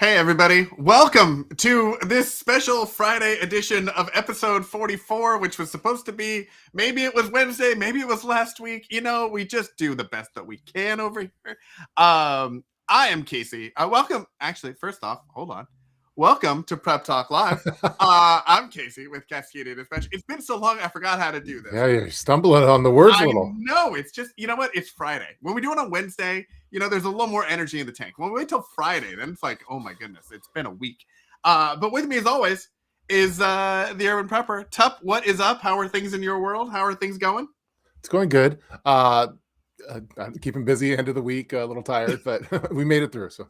Hey, everybody. Welcome to this special Friday edition of episode 44, which was supposed to be, maybe it was Wednesday, maybe it was last week. You know, we just do the best that we can over here. I am Casey. Welcome. Actually, first off, hold on. Welcome to Prep Talk Live. I'm Casey with Cascadia Dispatch. It's been so long, I forgot how to do this. Yeah, you're stumbling on the words a little. No, it's just, you know what? It's Friday. When we do it on Wednesday, there's a little more energy in the tank. When we wait till Friday, then it's like, oh my goodness, it's been a week. But with me, as always, is the Urban Prepper. Tup, what is up? How are things in your world? How are things going? It's going good. I'm keeping busy end of the week, a little tired, but we made it through. So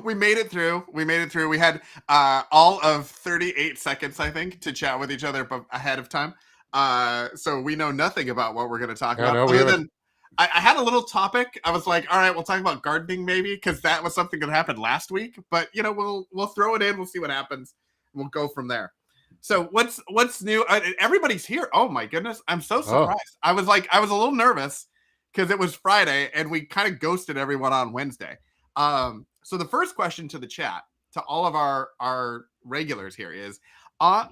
we made it through. We had all of 38 seconds, I think, to chat with each other ahead of time. So we know nothing about what we're going to talk about. Other than I had a little topic. I was like, all right, we'll talk about gardening maybe, because that was something that happened last week. But we'll throw it in. We'll see what happens. We'll go from there. So what's new? Everybody's here. Oh my goodness, I'm so surprised. I was a little nervous because it was Friday and we kind of ghosted everyone on Wednesday. So the first question to the chat, to all of our regulars here is,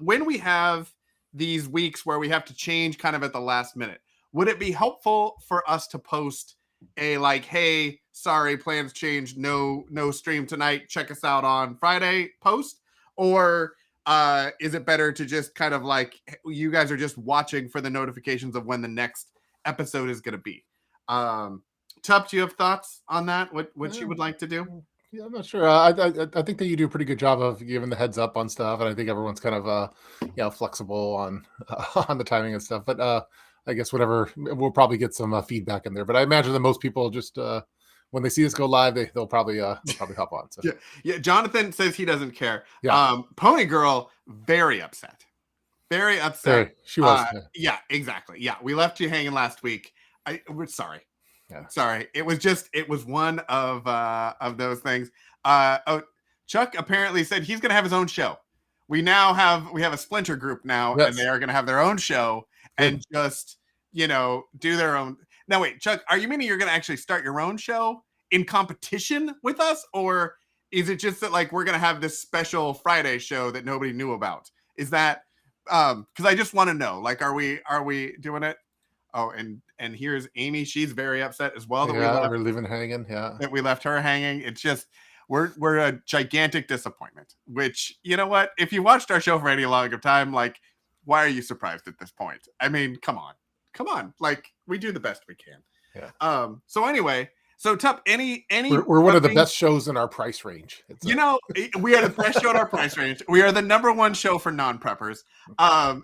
when we have these weeks where we have to change kind of at the last minute, would it be helpful for us to post a like, hey, sorry, plans changed, no stream tonight, check us out on Friday post? Or is it better to just kind of like, you guys are just watching for the notifications of when the next episode is going to be? Tup, do you have thoughts on that? What you would like to do? Yeah, I'm not sure. I think that you do a pretty good job of giving the heads up on stuff, and I think everyone's kind of flexible on on the timing and stuff. But I guess whatever, we'll probably get some feedback in there. But I imagine that most people just when they see us go live, they'll probably hop on. So. Yeah. Jonathan says he doesn't care. Yeah. Pony Girl, very upset. Very upset. She was. Yeah, exactly. Yeah, we left you hanging last week. We're sorry. Yeah. Sorry. It was one of those things. Chuck apparently said he's gonna have his own show. We have a splinter group now, yes. And they are gonna have their own show and just do their own. Now wait, Chuck, are you meaning you're gonna actually start your own show in competition with us, or is it just that like we're gonna have this special Friday show that nobody knew about? Is that because I just want to know, like, are we doing it? Oh, and here's Amy. She's very upset as well that we're leaving hanging. Yeah, that we left her hanging. It's just we're a gigantic disappointment. Which, you know what? If you watched our show for any longer time, like, why are you surprised at this point? I mean, come on. Like, we do the best we can. Yeah. So anyway. So, Tup, any we're one of the best shows in our price range. We are the best show in our price range. We are the number one show for non-preppers.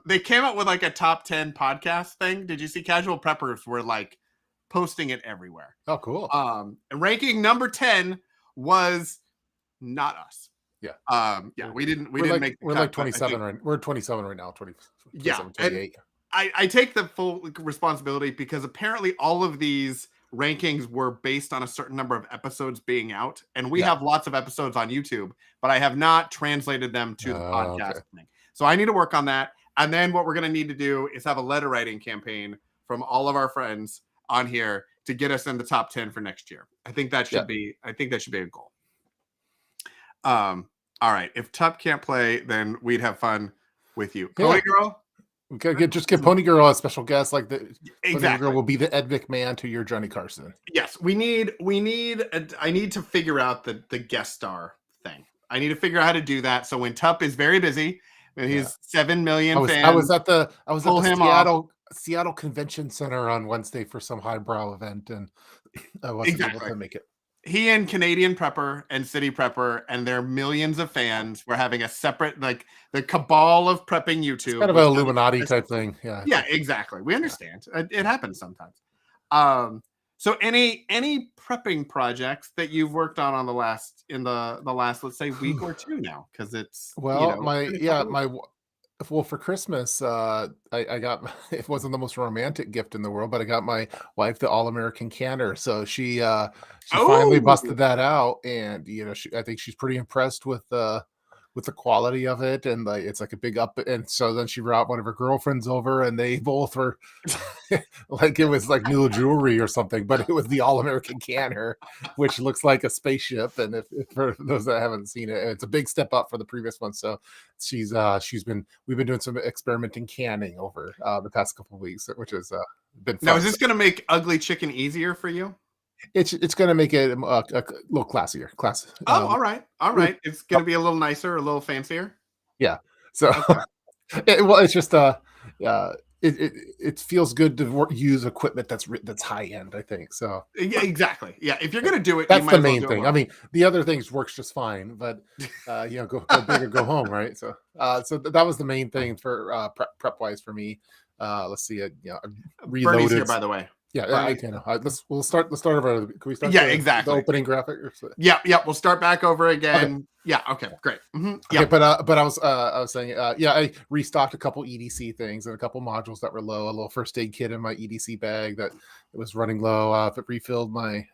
They came out with like a top 10 podcast thing. Did you see? Casual Preppers were like posting it everywhere. Oh, cool. Ranking number 10 was not us. Yeah. We didn't make. We're like 27 right. We're 27 right now. 27, 28. I take the full responsibility because apparently all of these rankings were based on a certain number of episodes being out, and we have lots of episodes on YouTube, but I have not translated them to the podcast thing. So I need to work on that. And then what we're going to need to do is have a letter writing campaign from all of our friends on here to get us in the top 10 for next year. I think that should be a goal. All right. If Tup can't play, then we'd have fun with you. Pony Girl. Just get Pony Girl as special guest, like the exactly. Pony Girl will be the Ed McMahon to your Johnny Carson. Yes, I need to figure out the guest star thing. I need to figure out how to do that. So when Tup is very busy, when he's 7 million fans, I was at the Seattle Convention Center on Wednesday for some highbrow event, and I wasn't able to make it. He and Canadian Prepper and City Prepper and their millions of fans were having a separate, like, the cabal of prepping YouTube. It's kind of an Illuminati type thing. Yeah, exactly. We understand. It happens sometimes. So any prepping projects that you've worked on the last, let's say, week or two now? Because it's for Christmas, I got, it wasn't the most romantic gift in the world, but I got my wife the All-American canner. So she finally busted that out, and I think she's pretty impressed with the quality of it, and like it's like a big up. And so then she brought one of her girlfriends over, and they both were like it was like new jewelry or something, but it was the All American canner, which looks like a spaceship. And if for those that haven't seen it, it's a big step up for the previous one. So we've been doing some experimenting canning over the past couple of weeks, which has been Now, fun. is this going to make ugly chicken easier for you? It's going to make it a little classier. Oh, all right. All With, right. It's going to be a little nicer, a little fancier. yeah. So Okay. well, it's just it feels good to use equipment that's high end. I think so. Yeah, exactly. Yeah. If you're going to do it, you That's might the as well main do it thing. I well. mean, the other things works just fine, but go big or go home, right? So that was the main thing for prep wise for me. Let's see it. Bernie's here, Reloaded. by the way. Yeah, Bernie. I know. Let's start over. Can we start Yeah, the exactly. opening graphic? Yeah, yeah. We'll start back over Okay. again. Yeah. Okay. Great. Okay, Yeah. but I was saying I restocked a couple EDC things and a couple modules that were low. A little first aid kit in my EDC bag that it was running low. It refilled my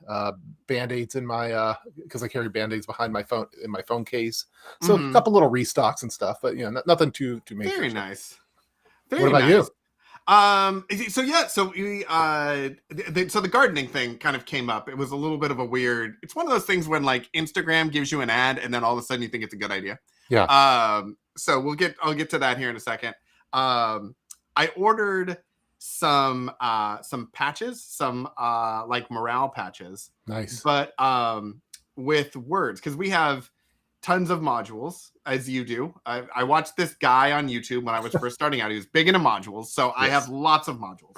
band-aids in my because I carry band-aids behind my phone in my phone case. So a couple little restocks and stuff, but nothing too major. Very nice. What Very about you? nice. So yeah, so we so the gardening thing kind of came up. It was a little bit of a weird, it's one of those things when like Instagram gives you an ad and then all of a sudden you think it's a good idea. Yeah. So I'll get to that here in a second. I ordered some patches, some like morale patches. Nice. But with words, because we have tons of modules, as you do. I watched this guy on YouTube when I was first starting out. He was big into modules, so yes. I have lots of modules.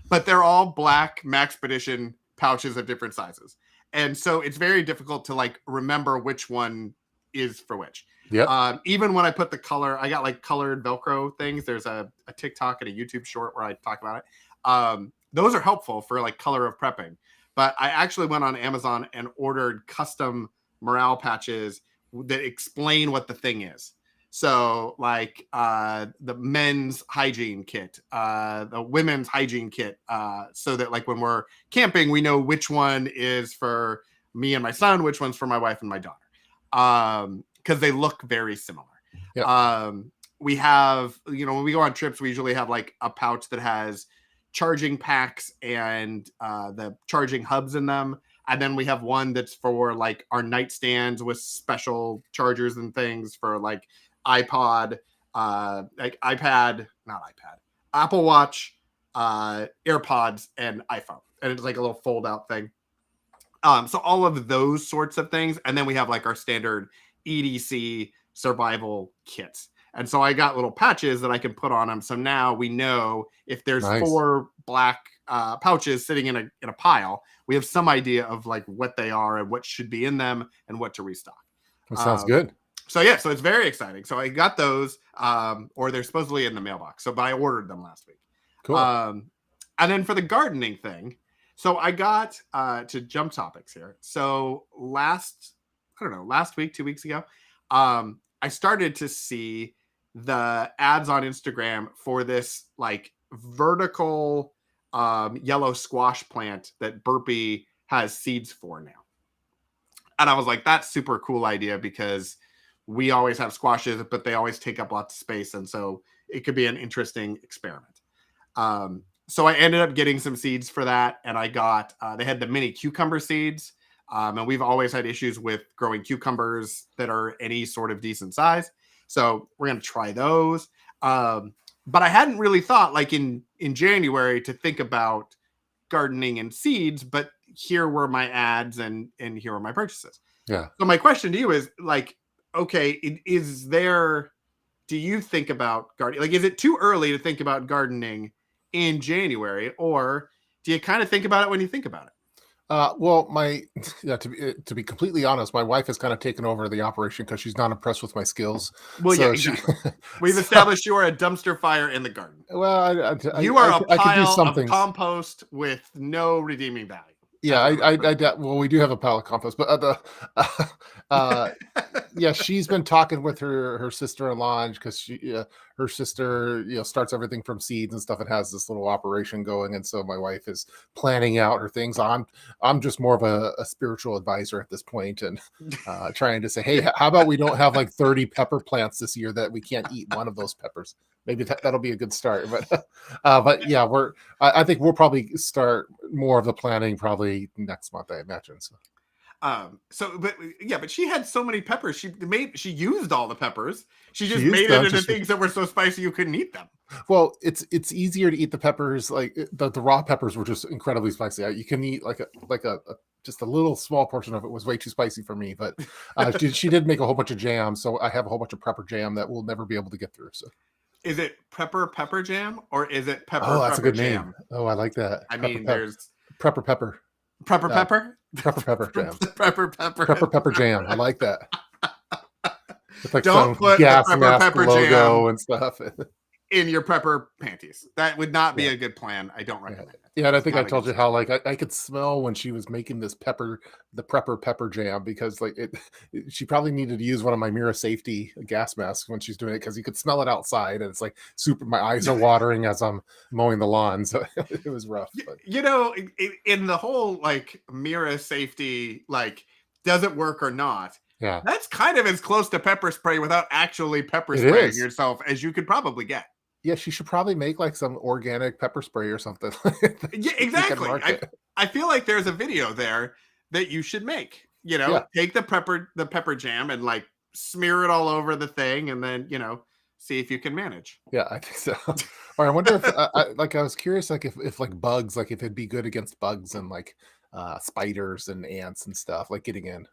But they're all black Maxpedition pouches of different sizes. And so it's very difficult to like remember which one is for which. Yeah. Even when I put the color, I got like colored Velcro things. There's a TikTok and a YouTube short where I talk about it. Those are helpful for like color of prepping. But I actually went on Amazon and ordered custom morale patches that explain what the thing is. So like the men's hygiene kit, the women's hygiene kit, so that like when we're camping, we know which one is for me and my son, which one's for my wife and my daughter, because they look very similar. Yep. We have, when we go on trips, we usually have like a pouch that has charging packs and the charging hubs in them. And then we have one that's for like our nightstands with special chargers and things for like iPod, like iPad, not iPad, Apple Watch, AirPods, and iPhone. And it's like a little fold out thing. So all of those sorts of things. And then we have like our standard EDC survival kits. And so I got little patches that I can put on them. So now we know if there's 4 black pouches sitting in a pile, we have some idea of like what they are and what should be in them and what to restock. That sounds good. So yeah, so it's very exciting. So I got those, or they're supposedly in the mailbox. But I ordered them last week. Cool. And then for the gardening thing, so I got to jump topics here. So last week, 2 weeks ago, I started to see the ads on Instagram for this like vertical yellow squash plant that Burpee has seeds for now. And I was like, that's super cool idea because we always have squashes, but they always take up lots of space. And so it could be an interesting experiment. So I ended up getting some seeds for that. And I got, they had the mini cucumber seeds. And we've always had issues with growing cucumbers that are any sort of decent size. So we're going to try those. But I hadn't really thought like in January to think about gardening and seeds, but here were my ads and here were my purchases. Yeah. So my question to you is like, okay, do you think about gardening? Like, is it too early to think about gardening in January, or do you kind of think about it when you think about it? Well, to be completely honest, my wife has kind of taken over the operation because she's not impressed with my skills. Well, so yeah, exactly. We've established you are a dumpster fire in the garden. Well, you are a pile of compost with no redeeming value. Yeah, well, we do have a pile of compost, but yeah, she's been talking with her sister-in-law because her sister, starts everything from seeds and stuff and has this little operation going, and so my wife is planning out her things. I'm just more of a spiritual advisor at this point, and trying to say, hey, how about we don't have like 30 pepper plants this year that we can't eat one of those peppers. maybe that'll be a good start. But yeah, I think we'll probably start more of the planning probably next month, I imagine. So. But she had so many peppers. She used all the peppers. She She just used made it them. into things that were so spicy you couldn't eat them. Well, it's easier to eat the peppers. Like the raw peppers were just incredibly spicy. You can eat like a just a little small portion of it was way too spicy for me. But she did make a whole bunch of jam, so I have a whole bunch of prepper jam that we'll never be able to get through. So. Is it pepper jam or is it Oh, that's a good jam? name. Oh, I like that. I mean, there's pepper. pepper. Pepper jam. Pepper jam. I like that. It's like don't put gas the mask pepper logo jam and stuff in your pepper panties. That would not be a good plan. I don't recommend it. Yeah, and I think I told you how like I could smell when she was making this pepper jam because like she probably needed to use one of my Mira safety gas masks when she's doing it because you could smell it outside and it's like super. My eyes are watering as I'm mowing the lawn, so it was rough. But. In the whole like Mira safety, like does it work or not? Yeah, that's kind of as close to pepper spray without actually pepper spraying yourself as you could probably get. Yeah, she should probably make like some organic pepper spray or something. Yeah, exactly. I feel like there's a video there that you should make. Take the pepper jam and like smear it all over the thing, and then see if you can manage. Yeah, I think so. Or I wonder if I was curious like if like bugs, like if it'd be good against bugs and like spiders and ants and stuff, like getting in.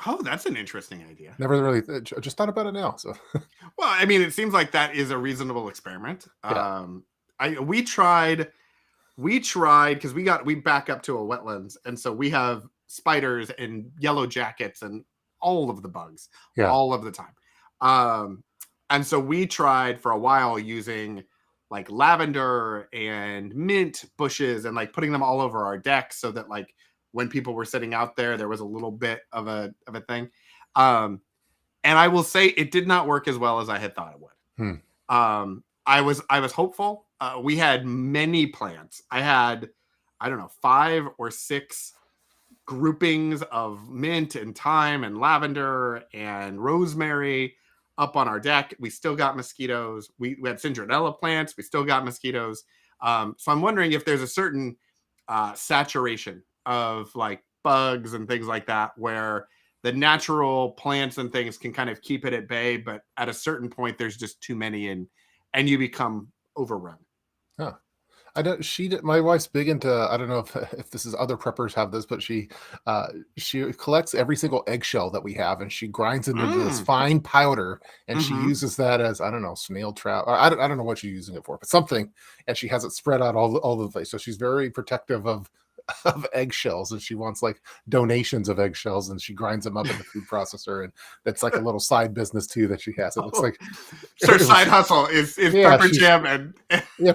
Oh, that's an interesting idea. Never really just thought about it now. So, well, I mean, it seems like that is a reasonable experiment. Yeah. We tried because we back up to a wetlands, and so we have spiders and yellow jackets and all of the bugs, all of the time. And so we tried for a while using like lavender and mint bushes and like putting them all over our deck so that like when people were sitting out there was a little bit of a thing. And I will say it did not work as well as I had thought it would. I was hopeful. We had many plants. I had, I don't know, 5 or 6 groupings of mint and thyme and lavender and rosemary up on our deck. We still got mosquitoes. We had citronella plants. We still got mosquitoes. So I'm wondering if there's a certain saturation of like bugs and things like that where the natural plants and things can kind of keep it at bay, but at a certain point there's just too many and you become overrun. Huh. My wife's big into, I don't know if this is other preppers have this, but she collects every single eggshell that we have and she grinds it into this fine powder and she uses that as, I don't know, snail trap. I don't know what she's using it for, but something, and she has it spread out all the place. So she's very protective of eggshells and she wants like donations of eggshells and she grinds them up in the food processor, and that's like a little side business too that she has. It looks like her side hustle is pepper jam and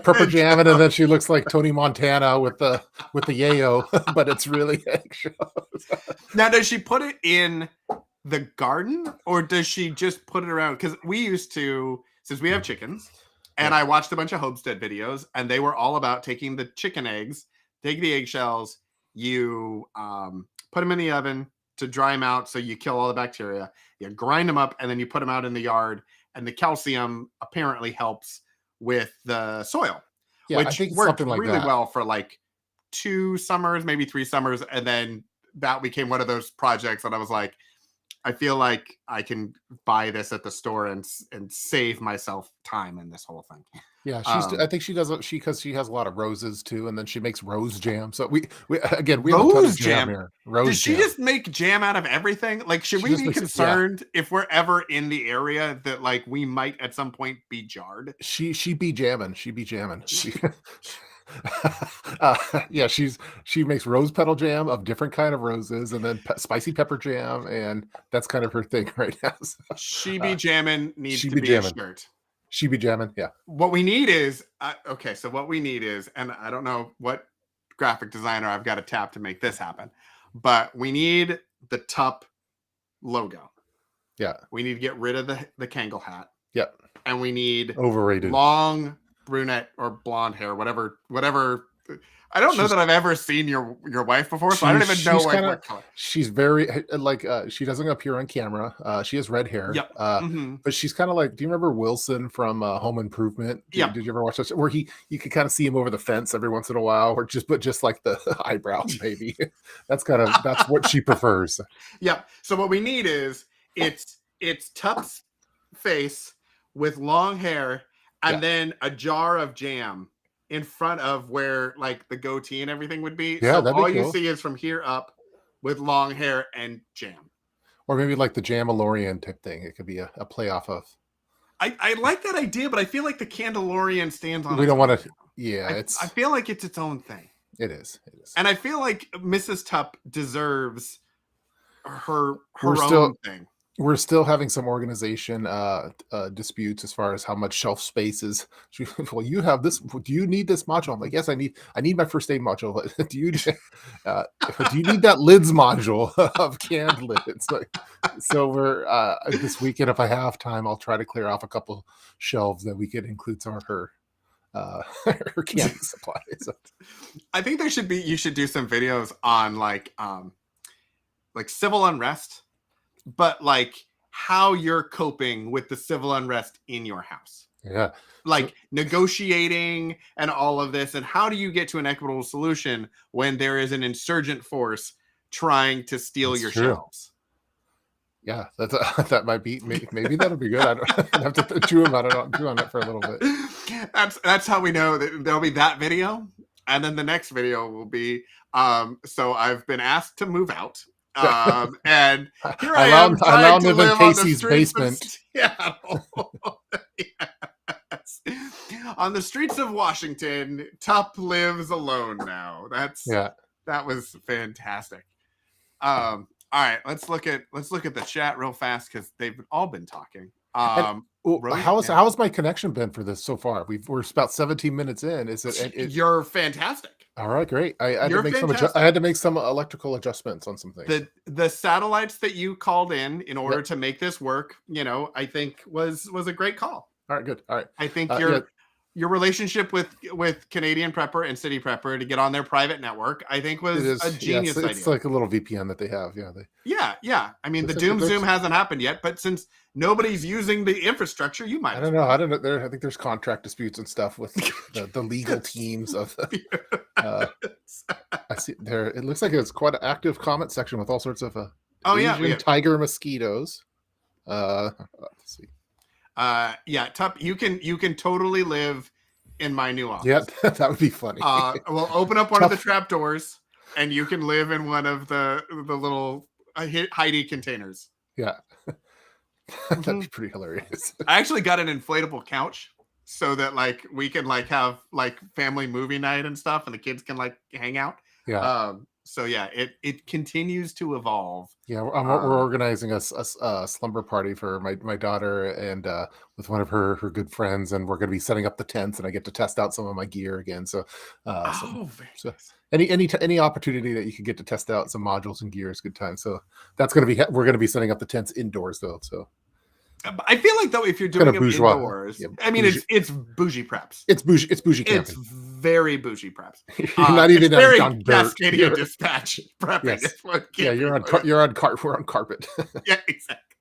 pepper jam, and then she looks like Tony Montana with the yayo, but it's really eggshells. Now, does she put it in the garden or does she just put it around? Because we used to, since we have chickens, and I watched a bunch of homestead videos, and they were all about taking the chicken eggs, take the eggshells, you put them in the oven to dry them out so you kill all the bacteria. You grind them up, and then you put them out in the yard, and the calcium apparently helps with the soil, which worked really well for like 2 summers, maybe 3 summers, and then that became one of those projects that I was like, I feel like I can buy this at the store and save myself time in this whole thing. Yeah, I think she does because she has a lot of roses too, and then she makes rose jam. So we again we have a ton of jam here. Does she just make jam out of everything? Like, should we be concerned if we're ever in the area that like we might at some point be jarred? She be jamming. Yeah, she makes rose petal jam of different kind of roses, and then spicy pepper jam, and that's kind of her thing right now. So, she be jamming needs to be a shirt. She be jamming, yeah. What we need is so what we need is, and I don't know what graphic designer I've got to tap to make this happen, but we need the TUP logo. Yeah, we need to get rid of the Kangol hat. Yep, and we need overrated long brunette or blonde hair, whatever I don't know that I've ever seen your wife before, so I don't even know what color. She's very she doesn't appear on camera. She has red hair. Yep. Mm-hmm. But she's kind of like, do you remember Wilson from Home Improvement? Did you ever watch that? Where you could kind of see him over the fence every once in a while, or just like the eyebrows, maybe. That's what she prefers. Yep. So what we need is it's Tup's face with long hair and then a jar of jam in front of where like the goatee and everything would be. Yeah, so all you see is from here up with long hair and jam. Or maybe like the Jamalorian type thing. It could be a play off of. I like that idea, but I feel like the Candelorian stands on. We don't want to. Yeah, I feel like it's its own thing. It is. And I feel like Mrs. Tupp deserves her own thing. We're still having some organization disputes as far as how much shelf space is. Well, you have this. Do you need this module? I'm like, yes, I need my first aid module. Do you need that lids module of canned lids? So we're this weekend, if I have time, I'll try to clear off a couple shelves that we could include some of her canning supplies. I think you should do some videos on like civil unrest, but like how you're coping with the civil unrest in your house. Yeah. Like negotiating and all of this, and how do you get to an equitable solution when there is an insurgent force trying to steal your shelves? Yeah, that might be, maybe that'll be good. I don't have to chew on it for a little bit. That's how we know that there'll be that video, and then the next video will be so I've been asked to move out. And here I am trying to live on the streets of Seattle. Yes. On the streets of Washington, Tupp lives alone now. That was fantastic. All right, let's look at the chat real fast because they've all been talking. How's my connection been for this so far? We're about 17 minutes in. You're fantastic. All right, great. I had to make some electrical adjustments on some things. The satellites that you called in order to make this work, I think was a great call. All right, good. All right. I think your relationship with Canadian Prepper and City Prepper to get on their private network, I think was a genius idea. It's like a little VPN that they have. Yeah. I mean, the Doom Zoom hasn't happened yet, but since nobody's using the infrastructure, you might. I don't know. I think there's contract disputes and stuff with the legal teams of. I see there. It looks like it's quite an active comment section with all sorts of Asian tiger mosquitoes. Let's see. Tupp, you can totally live in my new office. Yeah, that would be funny. We'll open up one of the trap doors, and you can live in one of the little Heidi containers. Yeah, that'd be pretty hilarious. I actually got an inflatable couch so that like we can like have like family movie night and stuff, and the kids can like hang out. Yeah. So yeah, it continues to evolve. Yeah, we're organizing a slumber party for my daughter and with one of her good friends, and we're going to be setting up the tents, and I get to test out some of my gear again. So, any opportunity that you can get to test out some modules and gear is a good time. So we're going to be setting up the tents indoors though. So. I feel like though, if you're doing them indoors, I mean, it's bougie preps. It's bougie camping. It's very bougie preps. You're not even very Cascadia Dispatch prepping. Yes. We're on carpet. Yeah, exactly.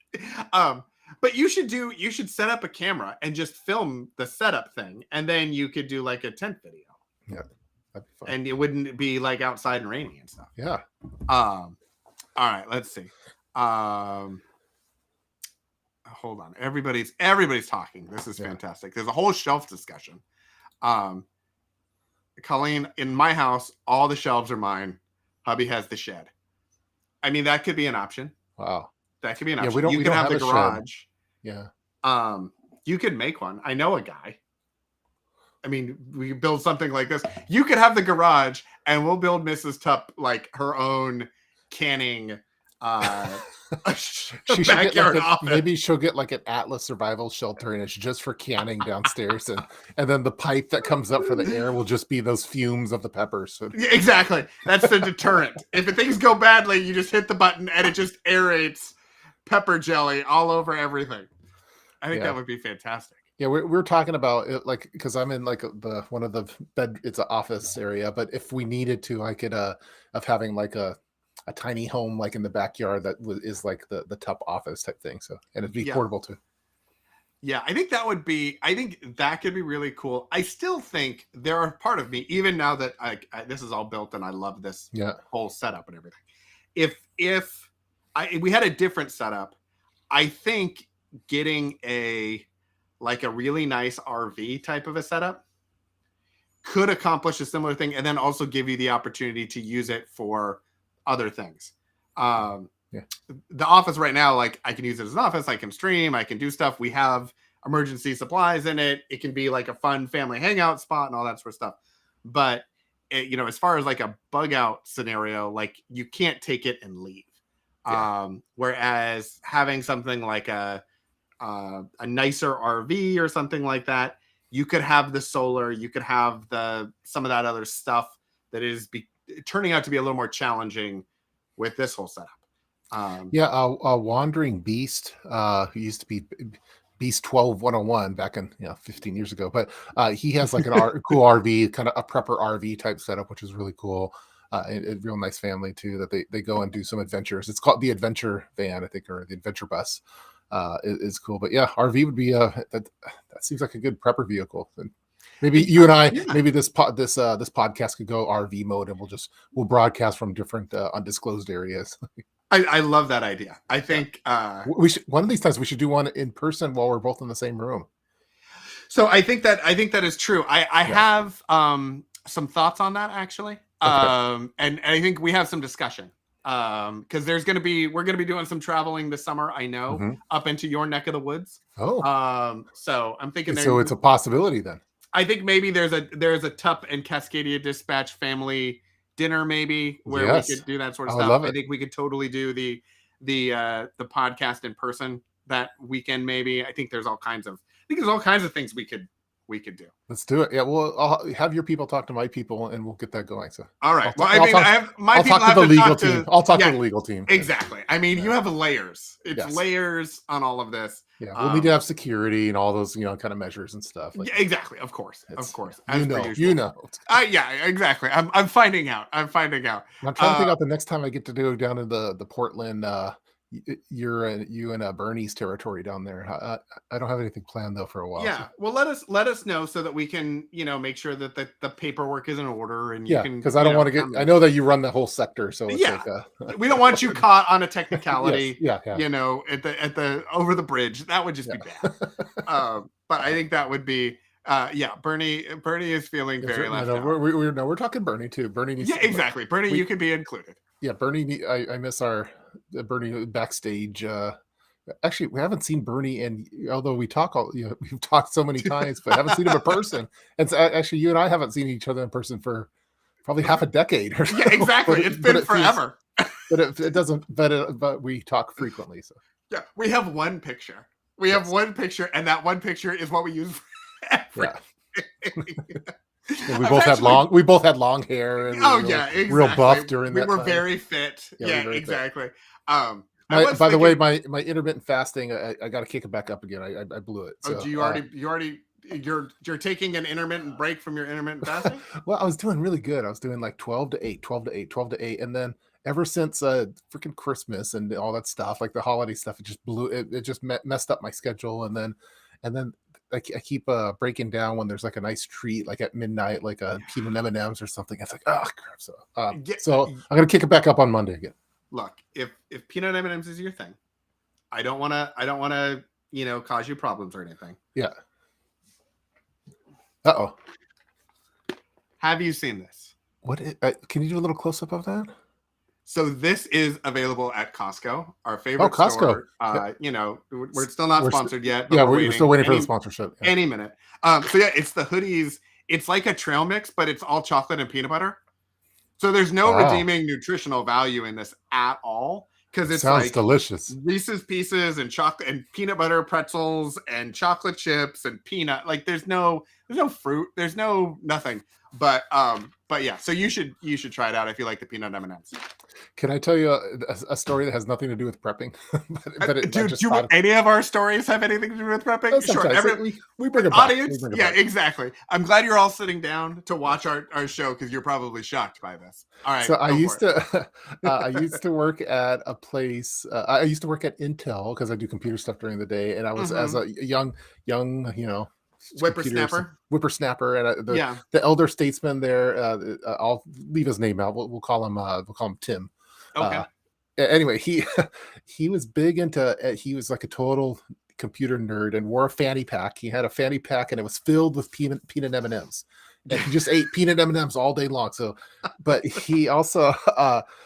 But you should set up a camera and just film the setup thing, and then you could do like a tent video. Yeah, that'd be fun. And it wouldn't be like outside and raining and stuff. Yeah. All right, let's see. Hold on. Everybody's talking. This is fantastic. There's a whole shelf discussion. Colleen, in my house, all the shelves are mine. Hubby has the shed. I mean, that could be an option. Wow. That could be an option. You could have the garage. Shed. Yeah. You could make one. I know a guy. I mean, we build something like this. You could have the garage, and we'll build Mrs. Tupp like her own canning she should get maybe she'll get like an Atlas survival shelter, and it's just for canning downstairs, and then the pipe that comes up for the air will just be those fumes of the peppers. So. Exactly, that's the deterrent. If things go badly, you just hit the button and it just aerates pepper jelly all over everything. I think that would be fantastic. Yeah, we're talking about it, like, because I'm in like the one of the bed. It's an office area, but if we needed to, I could of having like a tiny home like in the backyard that is like the top office type thing. So and it'd be Yeah. portable too. Yeah, I think I think that could be really cool. I still think there are part of me, even now that this is all built and I love this Yeah, whole setup and everything. If we had a different setup, I think getting a really nice RV type of a setup could accomplish a similar thing, and then also give you the opportunity to use it for other things. yeah, The office right now, like I can use it as an office. I can stream. I can do stuff. We have emergency supplies in it. It can be like a fun family hangout spot and all that sort of stuff. But as far as like a bug out scenario, like you can't take it and leave. yeah. Whereas having something like a nicer RV or something like that, you could have the solar, you could have some of that other stuff that is turning out to be a little more challenging with this whole setup. Yeah, a wandering beast who used to be Beast 12101 back in 15 years ago, but he has like cool RV, kind of a prepper RV type setup, which is really cool. A real nice family too that they go and do some adventures. It's called the Adventure Van, I think, or the Adventure Bus. Is cool, but yeah, RV would be that seems like a good prepper vehicle. And maybe you and I, Yeah. maybe this podcast could go RV mode, and we'll broadcast from different undisclosed areas. I love that idea. I think We should one of these times we should do one in person while we're both in the same room. so. I think that is true. I have some thoughts on that actually, Okay. and I think we have some discussion because we're gonna be doing some traveling this summer. I know Mhm. up into your neck of the woods. Oh, So I'm thinking so it's a possibility then. I think maybe there's a Tup and Cascadia Dispatch family dinner maybe where we Yes, could do that sort I of would stuff. love I it. think we could totally do the podcast in person that weekend maybe. I think there's all kinds of things we could do. Let's do it. Yeah, well, I'll have your people talk to my people, and we'll get that going. So, All right. Well, I I'll mean, talk. I have my I'll people talk to have the to legal talk team. to I'll talk to yeah, the legal team. exactly. I mean, you Yeah. have layers. It's Yes. layers on all of this. Yeah, we'll need to have security and all those, kind of measures and stuff. Like Yeah, exactly. Of course. you As per know, usual. know. Yeah, exactly. I'm finding out. I'm finding out. I'm trying to think out the next time I get to go down in the Portland. You and Bernie's territory down there. I don't have anything planned though for a while. Yeah. So. Well, let us know so that we can, make sure that the paperwork is in order and you Yeah, can. because I don't want to get. I know that you run the whole sector, so it's Yeah. like. We don't want you caught on a technicality. Yes, yeah. At the over the bridge. That would just be bad. But I think that would be. Bernie is feeling very left out. We're talking Bernie too. Bernie needs. Yeah, exactly. Bernie, you could be included. Yeah, Bernie. I miss our Bernie backstage. Actually, we haven't seen Bernie, and although we talk, we've talked so many times, but haven't seen him in person. And so, actually, you and I haven't seen each other in person for probably half a decade or so. Yeah, exactly. It's been forever. But it doesn't. But we talk frequently. So yeah, we have one picture. We have one picture, and that one picture is what we use for everything. And we both had long hair. And exactly. Real buff during that. We were time. very fit. Yeah, exactly. Fit. By the way, my intermittent fasting, I got to kick it back up again. I blew it. So, do you're taking an intermittent break from your intermittent fasting? Well, I was doing really good. I was doing like 12 to 8, 12 to 8, 12 to 8. And then ever since freaking Christmas and all that stuff, like the holiday stuff, it just blew it just messed up my schedule. And then I keep breaking down when there's like a nice treat, like at midnight, like a peanut M&Ms or something. It's like, oh crap. So I'm gonna kick it back up on Monday again. Look, if peanut M&Ms is your thing, I don't want to cause you problems or anything. Yeah. Uh-oh. Have you seen this? What? Can you do a little close up of that? So this is available at Costco, our favorite Costco. store. We're still not sponsored yet. But we're still waiting for the sponsorship. Yeah. Any minute. So yeah, it's the hoodies. It's like a trail mix, but it's all chocolate and peanut butter. So there's no redeeming nutritional value in this at all because it sounds delicious. Reese's Pieces and chocolate and peanut butter pretzels and chocolate chips and peanut. Like there's no fruit. There's no nothing. But yeah. So you should try it out if you like the peanut M&Ms. Can I tell you a story that has nothing to do with prepping? I Dude, just do thought any of our stories have anything to do with prepping? Sure. sometimes we bring it back. We Audience, bring it yeah, back. exactly. I'm glad you're all sitting down to watch our show because you're probably shocked by this. All right, So I go for used it. to I used to work at a place. I used to work at Intel because I do computer stuff during the day, and I was as Mm-hmm. a young computer Whippersnapper. whippersnapper, and Yeah. the elder statesman there. I'll leave his name out. We'll call him Tim. Okay. Uh, anyway, he was big into. He was like a total computer nerd and wore a fanny pack. He had a fanny pack, and it was filled with peanut M&Ms. And he just ate peanut M&Ms all day long. So, but he also,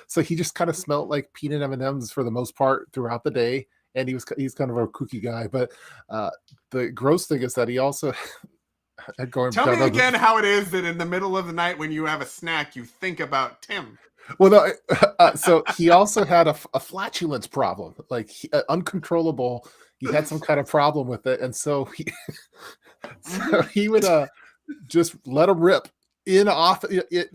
so he just kind of smelled like peanut M&Ms for the most part throughout the day. And he's kind of a kooky guy. But the gross thing is that he also going Tell down me again how it is that in the middle of the night when you have a snack, you think about Tim. well, no, so he also had a flatulence problem, like uncontrollable. He had some kind of problem with it, and so he would just let him rip in off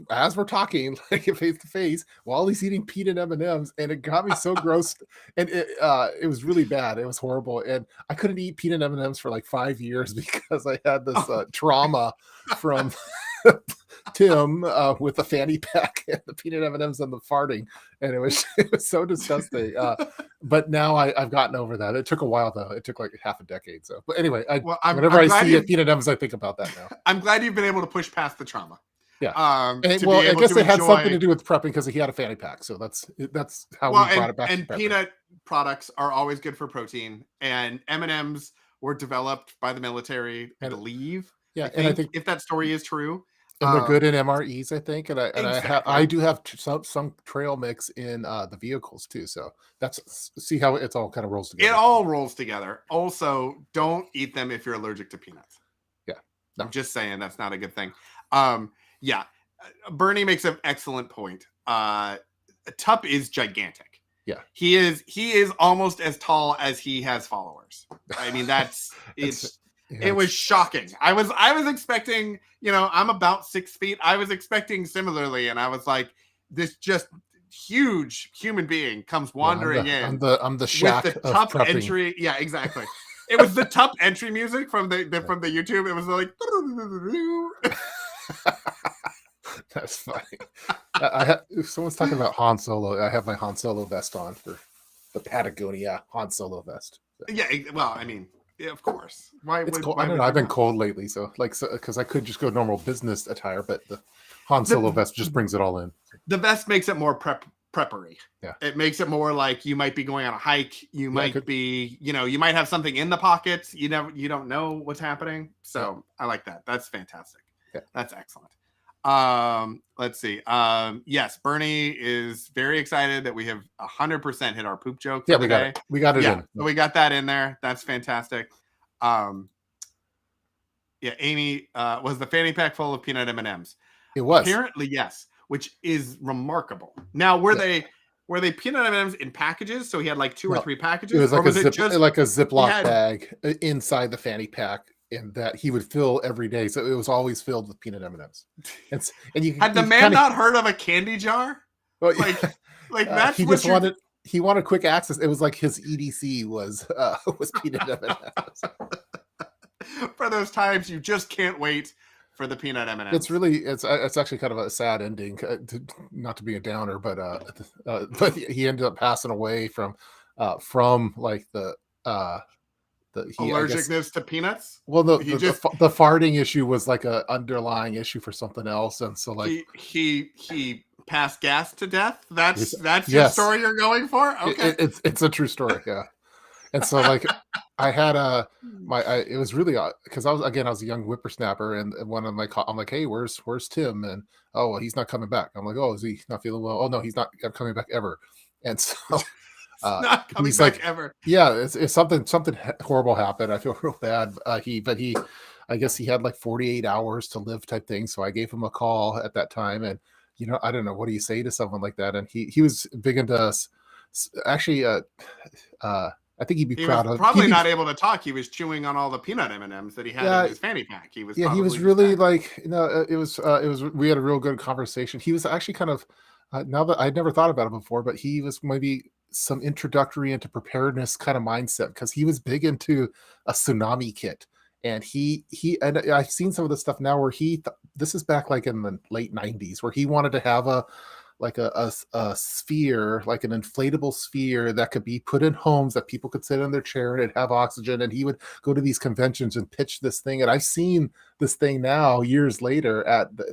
as we're talking, like face to face, while he's eating peanut M&Ms, and it got me so gross, and it was really bad. It was horrible, and I couldn't eat peanut M&Ms for like 5 years because I had this trauma from Tim with the fanny pack and the peanut M&Ms and the farting, and it was so disgusting. But now I've gotten over that. It took a while though. It took like half a decade. So, but anyway, Well, whenever I see peanut M&Ms, I think about that now. I'm glad you've been able to push past the trauma. Yeah. Well, I guess it had something to do with prepping because he had a fanny pack. So that's how we brought it back. And peanut products are always good for protein. And M&Ms were developed by the military, I believe. Yeah, and I think if that story is true. And they're good in MREs, I think. And exactly. I do have some trail mix in the vehicles too. So that's see how it's all kind of rolls together. It all rolls together. Also, don't eat them if you're allergic to peanuts. Yeah. No. I'm just saying that's not a good thing. Yeah. Bernie makes an excellent point. Tup is gigantic. Yeah. He is almost as tall as he has followers. I mean, it was shocking. I was expecting, I'm about 6 feet. I was expecting similarly, and I was like, this just huge human being comes wandering in. I'm the shack with the of Tup prepping. entry. Yeah, exactly. It was the Tup entry music from the YouTube. It was like. That's funny. If someone's talking about Han Solo, I have my Han Solo vest on for the Patagonia Han Solo vest. So. Yeah, well, I mean, yeah, of course. I don't know. I've been cold lately, so because I could just go normal business attire, but the Han Solo vest just brings it all in. The vest makes it more preppery. Yeah, it makes it more like you might be going on a hike. You might be, you might have something in the pockets. You don't know what's happening. So I like that. That's fantastic. Yeah. That's excellent. Let's see. Yes, Bernie is very excited that we have 100% hit our poop joke. Yeah, we got it. We got it in. So we got that in there. That's fantastic. Amy, was the fanny pack full of peanut M&Ms? It was. Apparently, yes, which is remarkable. Now, were they peanut M&Ms in packages? So he had like 2 or 3 packages. It was like a Ziploc bag inside the fanny pack. And that he would fill every day, so it was always filled with peanut M&Ms. And you had the man not heard of a candy jar? Well, like that's he just wanted quick access. It was like his EDC was peanut M&Ms. For those times you just can't wait for the peanut M&Ms. It's actually kind of a sad ending, not to be a downer, but he ended up passing away from like the allergicness to peanuts. Well, the farting issue was like a underlying issue for something else, and so like he passed gas to death. That's your story you're going for. Okay, it's a true story, yeah. And so like I had it was really because I was a young whippersnapper, and one of my I'm like, hey, where's Tim? And well, he's not coming back. I'm like, oh, is he not feeling well? Oh no, he's not coming back ever. And so. Not coming he's back like, ever. Yeah, it's something horrible happened. I feel real bad. I guess he had like 48 hours to live type thing. So I gave him a call at that time, and I don't know, what do you say to someone like that? And he was big into us. Actually, I think he'd be proud of. Probably not able to talk. He was chewing on all the peanut M&Ms that he had in his fanny pack. He was. Yeah, he was really like, it was. We had a real good conversation. He was actually kind of. Now that I'd never thought about it before, but he was maybe some introductory into preparedness kind of mindset because he was big into a tsunami kit. And and I've seen some of the stuff now where this is back like in the late 90s where he wanted to have a sphere, like an inflatable sphere that could be put in homes that people could sit in their chair and it'd have oxygen. And he would go to these conventions and pitch this thing. And I've seen this thing now years later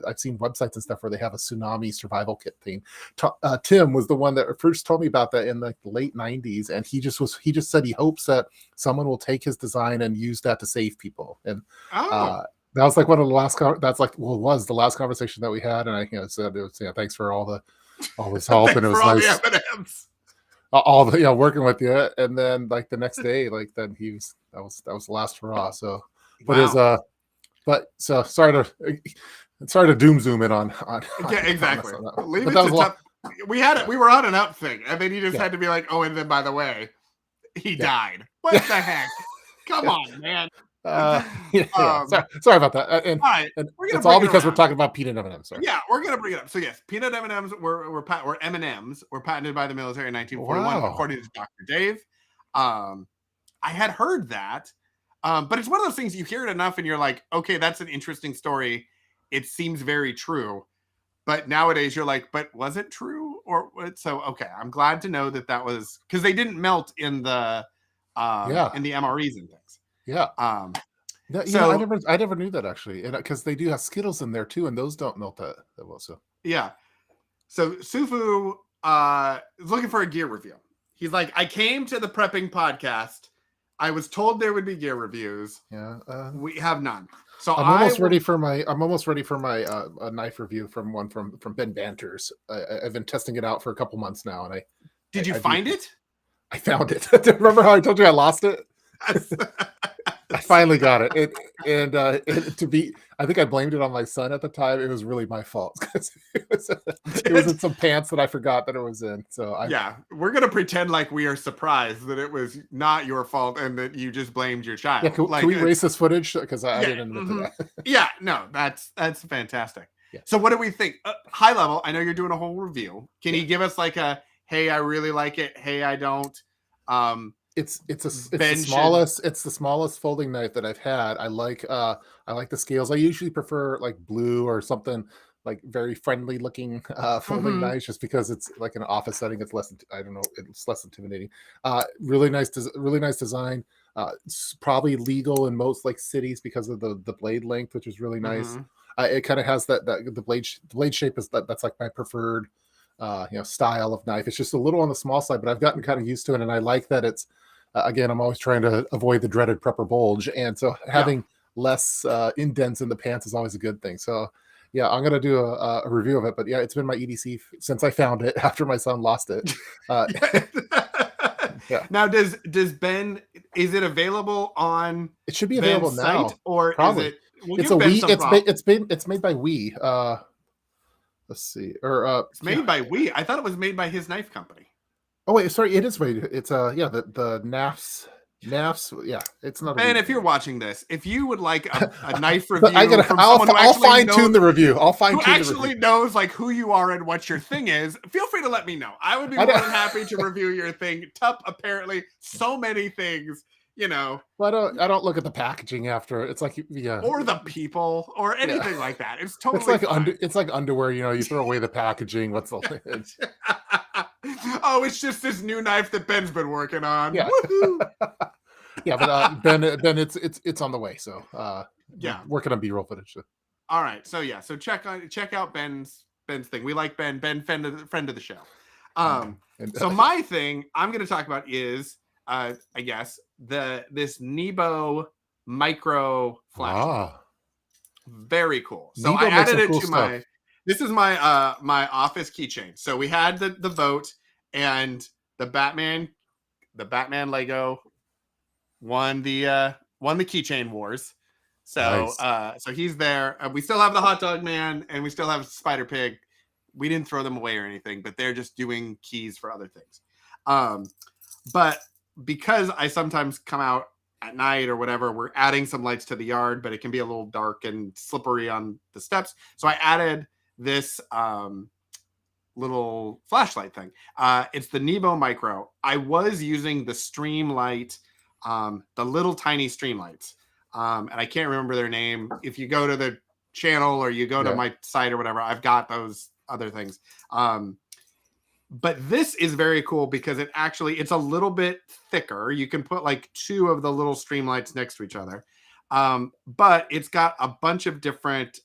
I've seen websites and stuff where they have a tsunami survival kit thing. Tim was the one that first told me about that in the late 90s. And he just said he hopes that someone will take his design and use that to save people. And, that was like one of the last. That's like, well, it was the last conversation that we had, and I said, thanks for all this help, and it was nice. All the working with you, and then like the next day, like then that was the last hurrah. So, but wow. So sorry to doom zoom in on yeah, exactly. Leave it to tough. We were on an up thing, and then you just had to be like, oh, and then by the way, he died. What the heck? Come on, man. Sorry about that. And it's all because we're talking about peanut M&Ms. Sorry. Yeah, we're gonna bring it up. So yes, peanut M&Ms were M&Ms were patented by the military in 1941, according to Dr. Dave. I had heard that, but it's one of those things you hear it enough, and you're like, okay, that's an interesting story. It seems very true, but nowadays you're like, but was it true or what? So okay, I'm glad to know that was because they didn't melt in the in the MREs and things. Yeah. I never knew that actually, and because they do have Skittles in there too, and those don't melt that well. So yeah. So Sufu is looking for a gear review. He's like, I came to the prepping podcast. I was told there would be gear reviews. Yeah. We have none. So I'm almost ready for my knife review from Ben Banter's. I've been testing it out for a couple months now, and did you find it? I found it. Remember how I told you I lost it? I finally got it. I think I blamed it on my son at the time. It was really my fault because it was in some pants that I forgot that it was in. So we're gonna pretend like we are surprised that it was not your fault and that you just blamed your child. Yeah, can we erase this footage because I didn't admit to that. Yeah, no, that's fantastic. Yeah. So what do we think? High level. I know you're doing a whole review. Can you give us like a hey, I really like it. Hey, I don't. It's the smallest folding knife that I've had. I like the scales. I usually prefer like blue or something like very friendly looking folding knives, just because it's like an office setting. It's less, it's less intimidating. Really nice design. It's probably legal in most like cities because of the blade length, which is really nice. It kind of has the blade shape is that's like my preferred style of knife. It's just a little on the small side, but I've gotten kind of used to it, and I like that it's again, I'm always trying to avoid the dreaded prepper bulge, and so having less indents in the pants is always a good thing. So yeah, I'm gonna do a review of it, but yeah, it's been my EDC since I found it after my son lost it. Yeah. Now, does Ben? Is it available on? It should be available Ben's now, site, or probably. Is it? It's a Wii. It's made by Wii. Let's see, or it's made by Wii. I thought it was made by his knife company. Oh wait, sorry, it is made. It's the NAFs. Yeah, it's not. And if you're watching this, if you would like a knife review, I'll fine tune the review. Actually knows like who you are and what your thing is. Feel free to let me know. I would be more than happy to review your thing. Tup apparently so many things. Well, I don't look at the packaging after. It's like or the people or anything like that. It's totally. It's like underwear. You throw away the packaging. What's the lid? Oh, it's just this new knife that Ben's been working on. Yeah. Yeah, but Ben, it's on the way. So working on B-roll footage. So. All right, so so check out Ben's thing. We like Ben. Ben, friend of the show. So my thing I'm going to talk about is I guess this Nebo micro flash. Very cool. So Nebo I added it to my. This is my office keychain. So we had the vote, and the Batman Lego won the keychain wars. So nice. So he's there. We still have the hot dog man, and we still have Spider Pig. We didn't throw them away or anything, but they're just doing keys for other things. But because I sometimes come out at night or whatever, we're adding some lights to the yard, but it can be a little dark and slippery on the steps. So I added this little flashlight thing. It's the Nebo Micro. I was using the Streamlight, the little tiny Streamlights, and I can't remember their name. If you go to the channel or you go to my site or whatever, I've got those other things. But this is very cool because it's a little bit thicker. You can put like 2 of the little Streamlights next to each other. But it's got a bunch of different,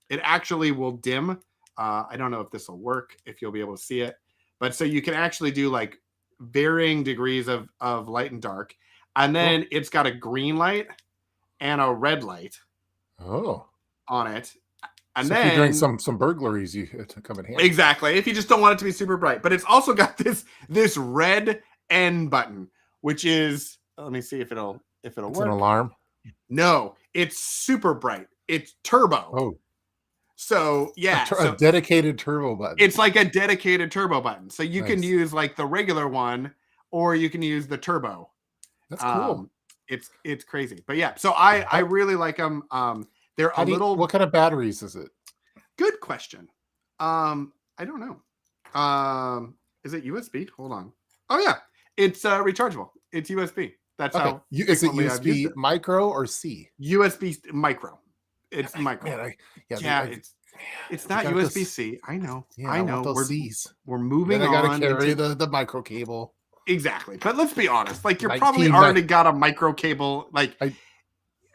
it actually will dim. I don't know if this will work, if you'll be able to see it, but so you can actually do like varying degrees of light and dark. And then it's got a green light and a red light on it. And so then if you're doing some burglaries, you to come in handy. Exactly. If you just don't want it to be super bright, but it's also got this red N button, which is, let me see if it'll work. It's an alarm. No, it's super bright. It's turbo. Oh, so yeah, a dedicated turbo button. It's like a dedicated turbo button. So you can use like the regular one, or you can use the turbo. That's cool. It's crazy, but yeah. So I really like them. They're a little. What kind of batteries is it? Good question. I don't know. Is it USB? Hold on. Oh yeah, it's rechargeable. It's USB. That's how. Is it USB micro or C? USB micro. It's micro. Man, it's not USB C. I know. Yeah, I know. We're moving on. I gotta carry the micro cable. Exactly. But let's be honest. Like you're probably already got a micro cable. Like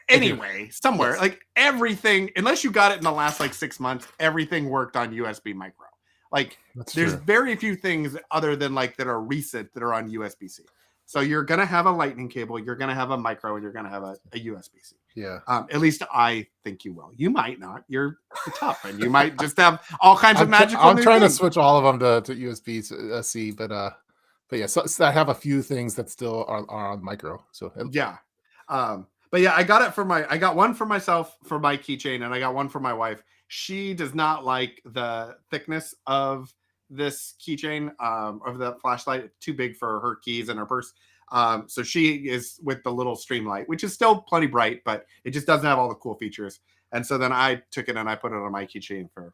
anyway, somewhere. Yes. Like everything, unless you got it in the last like 6 months, everything worked on USB micro. Like there's very few things other than like that are recent that are on USB C. So you're gonna have a lightning cable, you're gonna have a micro, and you're gonna have a USB C. Yeah. At least I think you will. You might not. You're tough, and you might just have all kinds of magical. I'm trying to switch all of them to USB C, but yeah. So I have a few things that still are on micro. So yeah. But yeah, I got one for myself for my keychain, and I got one for my wife. She does not like the thickness of this keychain, of the flashlight. It's too big for her keys and her purse. So she is with the little Streamlight, which is still plenty bright, but it just doesn't have all the cool features. And so then I took it and I put it on my keychain for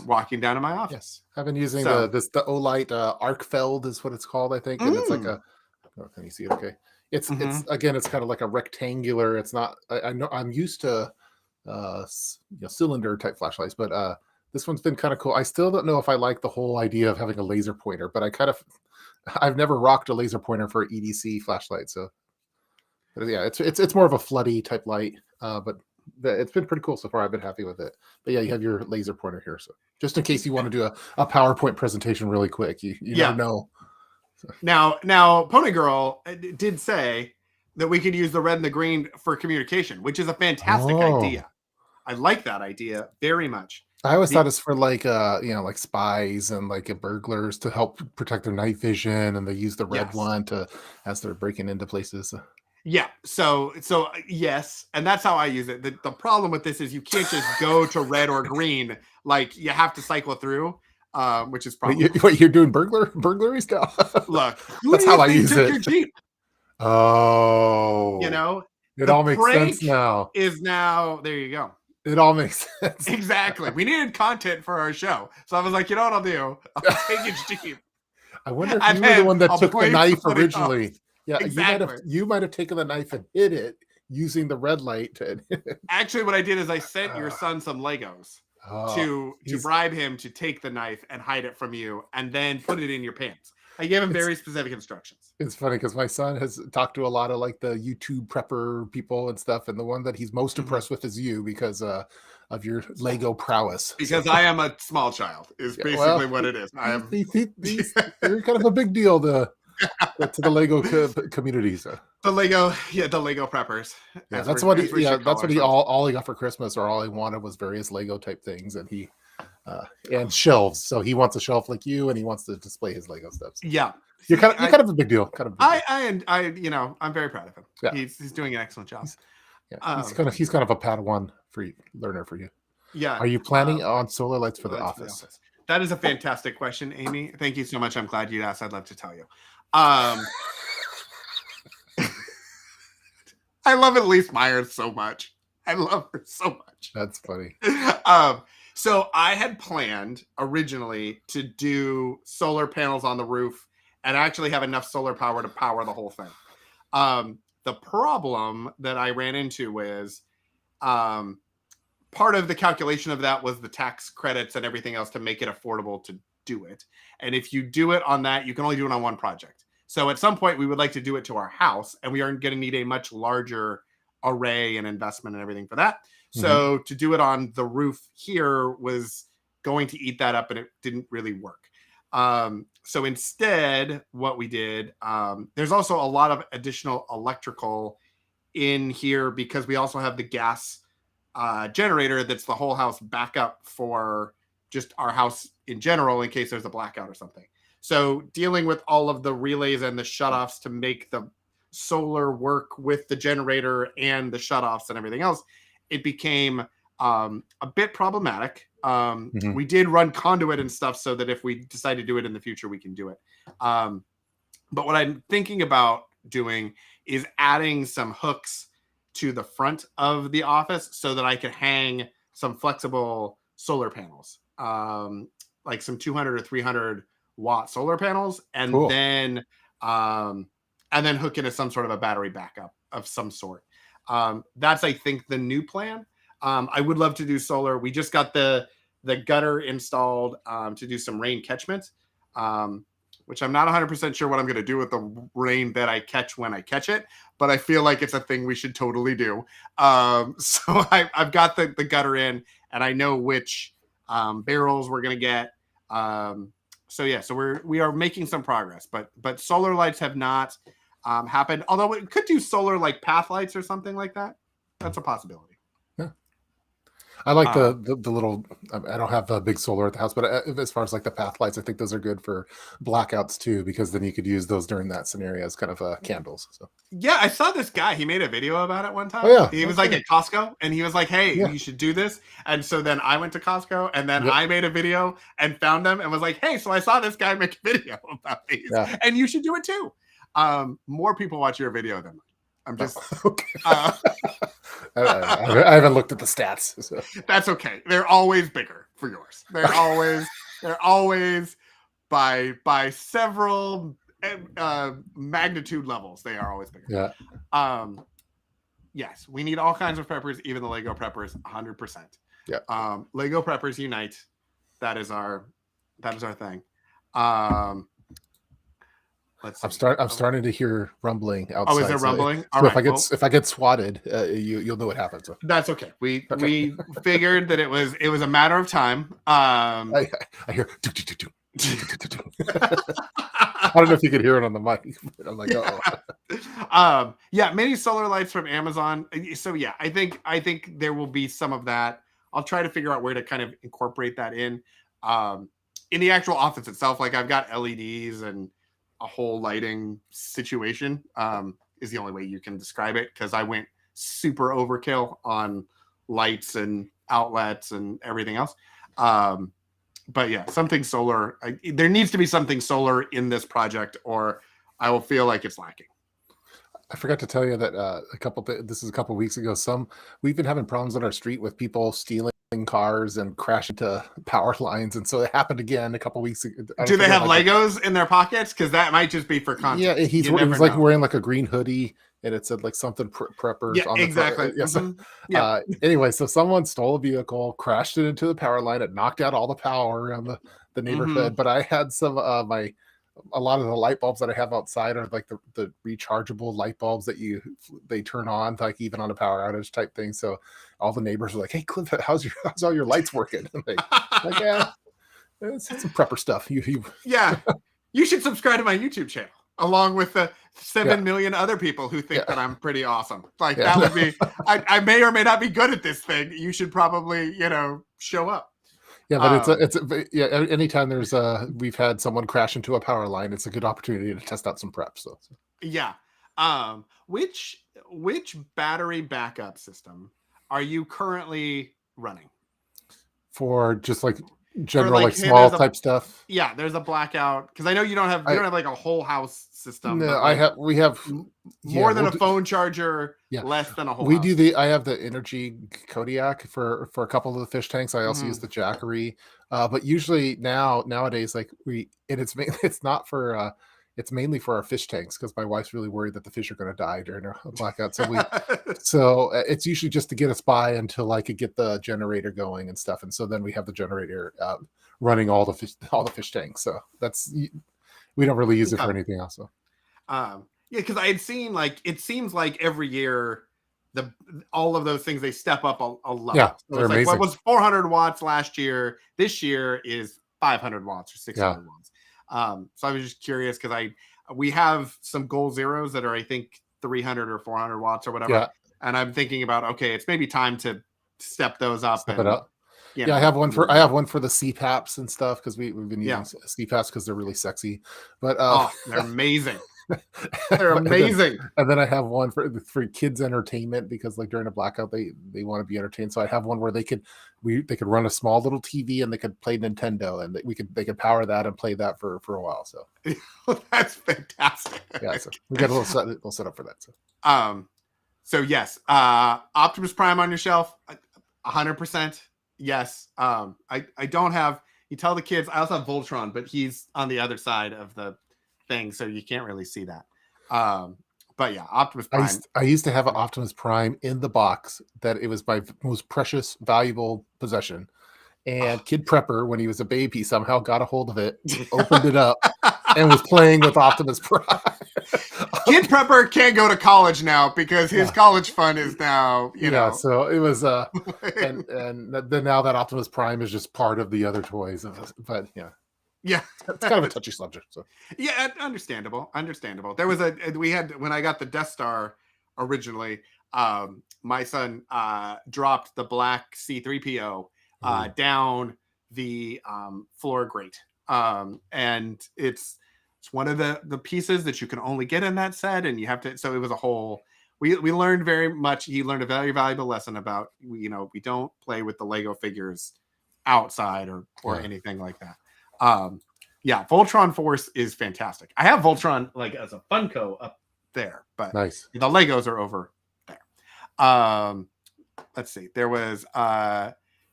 walking down to my office. Yes. I've been using the Olight Arcfeld is what it's called, I think. And it's like can you see it? Okay. It's again, it's kind of like a rectangular. It's not. I know I'm used to cylinder type flashlights, but this one's been kind of cool. I still don't know if I like the whole idea of having a laser pointer, but I've never rocked a laser pointer for an EDC flashlight. So yeah, it's more of a floody type light, but it's been pretty cool so far. I've been happy with it. But yeah, you have your laser pointer here, so just in case you want to do a PowerPoint presentation really quick, you never know. Now, Pony Girl did say that we could use the red and the green for communication, which is a fantastic idea. I like that idea very much. I always thought it's for like like spies and like burglars to help protect their night vision, and they use the red one as they're breaking into places. Yeah. So yes, and that's how I use it. The problem with this is you can't just go to red or green. Like you have to cycle through. Which is probably you're doing burglary stuff. Look, that's how I use it. Your Jeep? Oh, it all makes sense now. Is now there you go. It all makes sense. Exactly. We needed content for our show, so I was like, you know what I'll do? I'll take his Jeep. I wonder if you were the one that took the knife originally. Yeah, exactly. You might have taken the knife and hit it using the red light. Actually, what I did is I sent your son some Legos. To bribe him to take the knife and hide it from you and then put it in your pants. I gave him very specific instructions. It's funny because my son has talked to a lot of like the YouTube prepper people and stuff, and the one that he's most impressed with is you because of your Lego prowess. Because I am a small child is basically what it is. I am. You're kind of a big deal to the Lego community. So. The Lego preppers. Yeah, that's what he all he got for Christmas, or all he wanted was various Lego type things, and he and shelves. So he wants a shelf like you, and he wants to display his Lego stuff. So. Yeah, you're kind of a big deal. I'm very proud of him. Yeah. He's doing an excellent job. He's kind of a Padawan learner for you. Yeah. Are you planning on solar lights for the office? That is a fantastic question, Amy. Thank you so much. I'm glad you asked. I'd love to tell you. I love Elise Myers so much. I love her so much. That's funny. So I had planned originally to do solar panels on the roof and actually have enough solar power to power the whole thing. The problem that I ran into was um, part of the calculation of that was the tax credits and everything else to make it affordable to do it. And if you do it on that, you can only do it on one project. So at some point, we would like to do it to our house, and we are going to need a much larger array and investment and everything for that. So to do it on the roof here was going to eat that up, and it didn't really work. So instead, what we did, there's also a lot of additional electrical in here because we also have the gas generator that's the whole house backup for just our house in general in case there's a blackout or something. So dealing with all of the relays and the shutoffs to make the solar work with the generator and the shutoffs and everything else, it became a bit problematic. We did run conduit and stuff so that if we decide to do it in the future, we can do it. But what I'm thinking about doing is adding some hooks to the front of the office so that I could hang some flexible solar panels, like some 200 or 300 watt solar panels, and then hook into some sort of a battery backup of some sort. That's, I think, the new plan. I would love to do solar. We just got the gutter installed to do some rain catchment, which I'm not 100% sure what I'm going to do with the rain that I catch when I catch it, but I feel like it's a thing we should totally do. So I've got the gutter in, and I know which barrels we're going to get. So we are making some progress, but solar lights have not happened. Although we could do solar like path lights or something like that. That's a possibility. I like the little. I don't have a big solar at the house, but as far as like the path lights, I think those are good for blackouts too, because then you could use those during that scenario as kind of candles. So yeah, I saw this guy. He made a video about it one time. Oh, yeah, he was like at Costco, and he was like, "Hey, you should do this." And so then I went to Costco, and then I made a video and found him, and was like, "Hey, so I saw this guy make a video about these, and you should do it too." More people watch your video than mine. I'm just okay. I haven't looked at the stats. So. That's okay. They're always bigger for yours. They're always by several magnitude levels. They are always bigger. Yeah. Yes, we need all kinds of preppers, even the Lego preppers, 100%. Yeah. Lego preppers unite. That is our thing. I'm starting to hear rumbling outside. Oh, is there rumbling? So if I get swatted, you'll know what happens. So. That's okay. We figured that it was a matter of time. I hear. I don't know if you could hear it on the mic. But I'm like, oh. Mini solar lights from Amazon. So yeah, I think there will be some of that. I'll try to figure out where to kind of incorporate that in the actual office itself. Like I've got LEDs and a whole lighting situation is the only way you can describe it, because I went super overkill on lights and outlets and everything else. But yeah, something solar. There needs to be something solar in this project, or I will feel like it's lacking. I forgot to tell you that this is a couple weeks ago. We've been having problems on our street with people stealing cars and crashing into power lines, and so it happened again a couple weeks ago. Do they have Legos in their pockets? Because that might just be for content. Yeah, he was like wearing like a green hoodie, and it said like something preppers. Yeah, on exactly. The front. Anyway, so someone stole a vehicle, crashed it into the power line. It knocked out all the power around the neighborhood. But I had some a lot of the light bulbs that I have outside are like the rechargeable light bulbs that they turn on, like even on a power outage type thing. So all the neighbors are like, "Hey, Cliff, how's all your lights working?" like yeah, it's some prepper stuff. Yeah, you should subscribe to my YouTube channel along with the 7 million other people who think that I'm pretty awesome. Like that would be. I may or may not be good at this thing. You should probably show up. Yeah, but anytime we've had someone crash into a power line, it's a good opportunity to test out some prep. So. Yeah. Which battery backup system are you currently running? For just like or General like, like hey, small type stuff. yeah, there's a blackout, because I know you don't have like a whole house system, No, but like we have yeah, more than a phone charger, yeah. less than a whole We do house. I have the Energy Kodiak for a couple of the fish tanks. I also use Mm. the Jackery. But usually nowadays, like it's not for it's mainly for our fish tanks because my wife's really worried that the fish are going to die during a blackout. So it's usually just to get us by until I could get the generator going and stuff. And so then we have the generator running all the fish tanks. So we don't really use it for anything else. So. Yeah, because I had seen, like, it seems like every year all of those things, they step up a level. Yeah, so they're it's like, amazing. what was 400 watts last year? This year is 500 watts or 600 watts. So I was just curious because we have some goal zeros that are, I think, 300 or 400 watts or whatever. Yeah. And I'm thinking about, okay, it's maybe time to step those up. Step it up. You know, I have one for the CPAPs and stuff because we've been using CPAPs because they're really sexy. But they're amazing. They're amazing. And then I have one for kids entertainment because like during a blackout they want to be entertained. So I have one where they could run a small little TV and they could play Nintendo and they could power that and play that for a while. So that's fantastic. Yeah, so we got a little set up for that. So yes, Optimus Prime on your shelf, 100%. Yes. I don't have. You tell the kids. I also have Voltron, but he's on the other side of the thing, so you can't really see that. But yeah, Optimus Prime. I used to have an Optimus Prime in the box that it was my most precious, valuable possession. And Kid Prepper, when he was a baby, somehow got a hold of it, opened it up, and was playing with Optimus Prime. Kid Prepper can't go to college now because his college fund is now, you know. So it was, and then now that Optimus Prime is just part of the other toys. But yeah, it's kind of a touchy subject. So yeah, understandable. There was when I got the Death Star originally, my son dropped the black C-3PO down the floor grate, and it's one of the pieces that you can only get in that set, and you have to. So it was a whole. We learned very much. He learned a very valuable lesson about we don't play with the Lego figures outside or anything like that. Voltron Force is fantastic. I have Voltron like as a Funko up there, but nice. The Legos are over there. Let's see. There was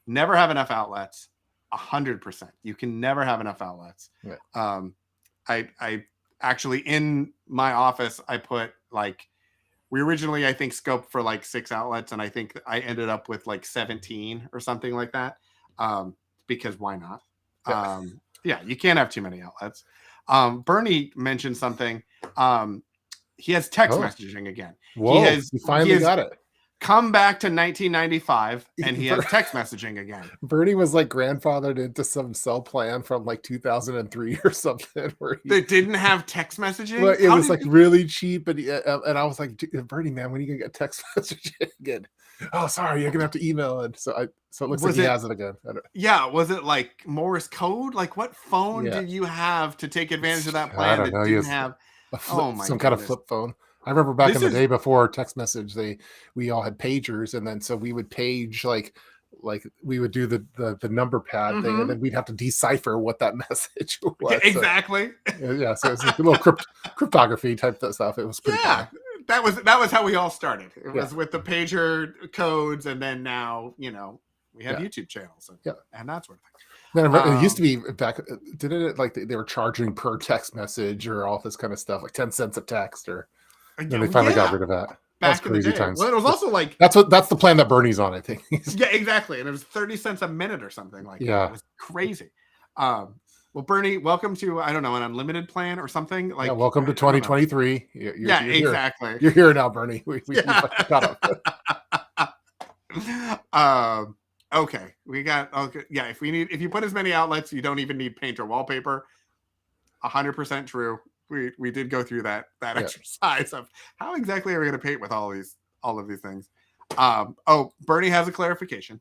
never have enough outlets. 100%. You can never have enough outlets. Right. I actually in my office I put like we originally I think scoped for like 6 outlets, and I think I ended up with like 17 or something like that. Because why not? Yeah, you can't have too many outlets. Bernie mentioned something. He has text messaging again. Whoa, he finally got it. Come back to 1995 and he has text messaging again. Bernie was like grandfathered into some cell plan from like 2003 or something where they didn't have text messaging. Well, it was like really cheap, and I was like, Bernie, man, when are you gonna get text messaging again? Oh, sorry, you're gonna have to email it. So it looks like he has it again. Yeah, was it like Morse code? Like what phone did you have to take advantage of that plan that didn't have some kind of flip phone? I remember back in the day before text message, we all had pagers, and then so we would page like we would do the number pad thing, and then we'd have to decipher what that message was. Yeah, exactly. So it's like a little cryptography type of stuff. It was pretty cool. That was how we all started. It was with the pager codes, and then now we have YouTube channels and that sort of thing. Then it used to be back. Didn't it like they were charging per text message or all this kind of stuff, like 10 cents a text, or then they finally got rid of that. That's crazy times. Well, it was also like that's the plan that Bernie's on, I think. Yeah, exactly. And it was 30 cents a minute or something like that. It was crazy. Well, Bernie, welcome to an unlimited plan or something. Like welcome to 2023. You're exactly. Here. You're here now, Bernie. We got up. Okay, we got yeah. If you put as many outlets, you don't even need paint or wallpaper. 100% true. We did go through that exercise of how exactly are we going to paint with all of these things. Bernie has a clarification.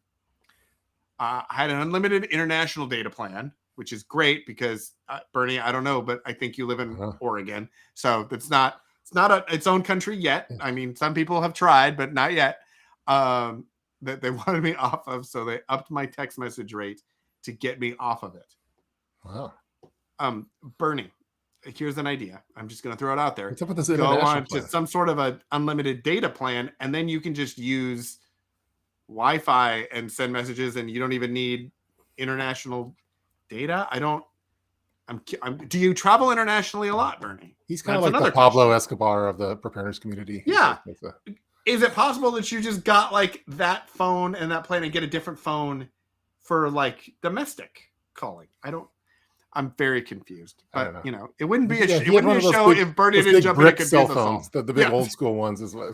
I had an unlimited international data plan, which is great because Bernie, I don't know, but I think you live in Oregon, so it's not its own country yet. I mean, some people have tried, but not yet. That they wanted me off of, so they upped my text message rate to get me off of it. Wow. Bernie, here's an idea. I'm just going to throw it out there. What's up with this Go international on plan? to some sort of an unlimited data plan, and then you can just use Wi-Fi and send messages, and you don't even need international data. Do you travel internationally a lot, Bernie? He's kind of like the Pablo Escobar of the preparedness community. Yeah. Is it possible that you just got like that phone and that plan and get a different phone for like domestic calling? I'm very confused, but it wouldn't be it wouldn't be a show if Bernie didn't jump in and could cell phones. The big old school ones is what.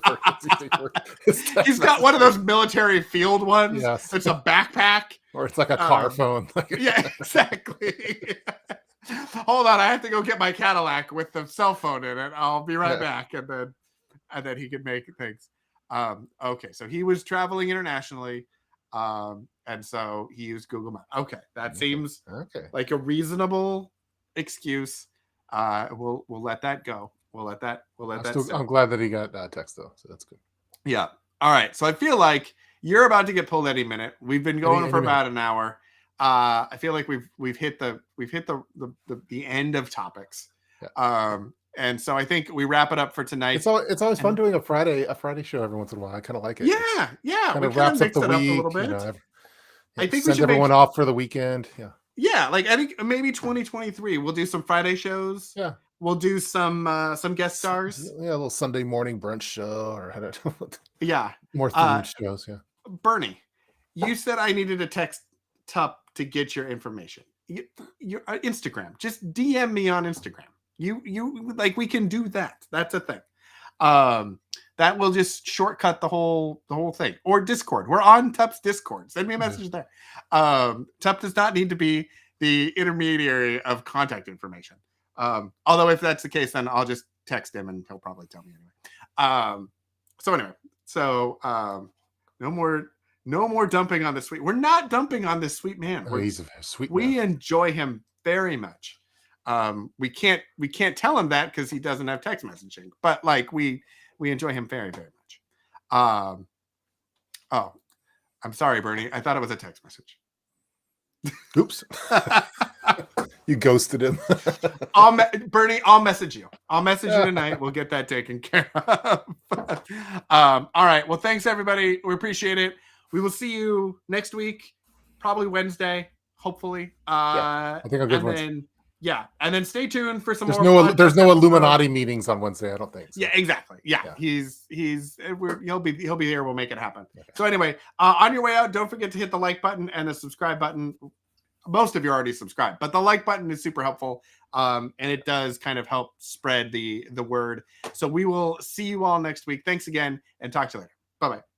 He's got one of those military field ones. Yes. It's a backpack, or it's like a car phone. Yeah, exactly. Hold on, I have to go get my Cadillac with the cell phone in it. I'll be right back, and then he could make things. Okay, so he was traveling internationally. And so he used Google Maps. Okay, that seems like a reasonable excuse. We'll let that go. We'll let that. I'm glad that he got text though, so that's good. Yeah. All right. So I feel like you're about to get pulled any minute. We've been going for about an hour. I feel like we've hit the end of topics. Yeah. And so I think we wrap it up for tonight. It's always fun doing a Friday show every once in a while. I kind of like it. Yeah. Kind of wraps up the week. A little bit. I think we should send everyone off for the weekend. Yeah. Like I think maybe 2023 we'll do some Friday shows. Yeah. We'll do some guest stars. Yeah, a little Sunday morning brunch show or I don't know. Yeah. More themed shows. Yeah. Bernie, you said I needed to text Tup to get your information. Your Instagram. Just DM me on Instagram. You like we can do that. That's a thing. That will just shortcut the whole thing. Or Discord. We're on Tup's Discord. Send me a message there. Tup does not need to be the intermediary of contact information. Although if that's the case, then I'll just text him and he'll probably tell me anyway. No more dumping on the sweet. We're not dumping on this sweet man. He's a sweet man. We enjoy him very much. We can't tell him that because he doesn't have text messaging, but like we enjoy him very, very much. Oh, I'm sorry, Bernie. I thought it was a text message. Oops. You ghosted him. Bernie, I'll message you. I'll message you tonight. We'll get that taken care of. All right. Well, thanks everybody. We appreciate it. We will see you next week, probably Wednesday, hopefully. I think I'll get Wednesday. Yeah, and then stay tuned for some more. There's no Illuminati meetings on Wednesday. I don't think. So. Yeah, exactly. Yeah. He'll be here. We'll make it happen. Okay. So anyway, on your way out, don't forget to hit the like button and the subscribe button. Most of you already subscribed, but the like button is super helpful, and it does kind of help spread the word. So we will see you all next week. Thanks again, and talk to you later. Bye bye.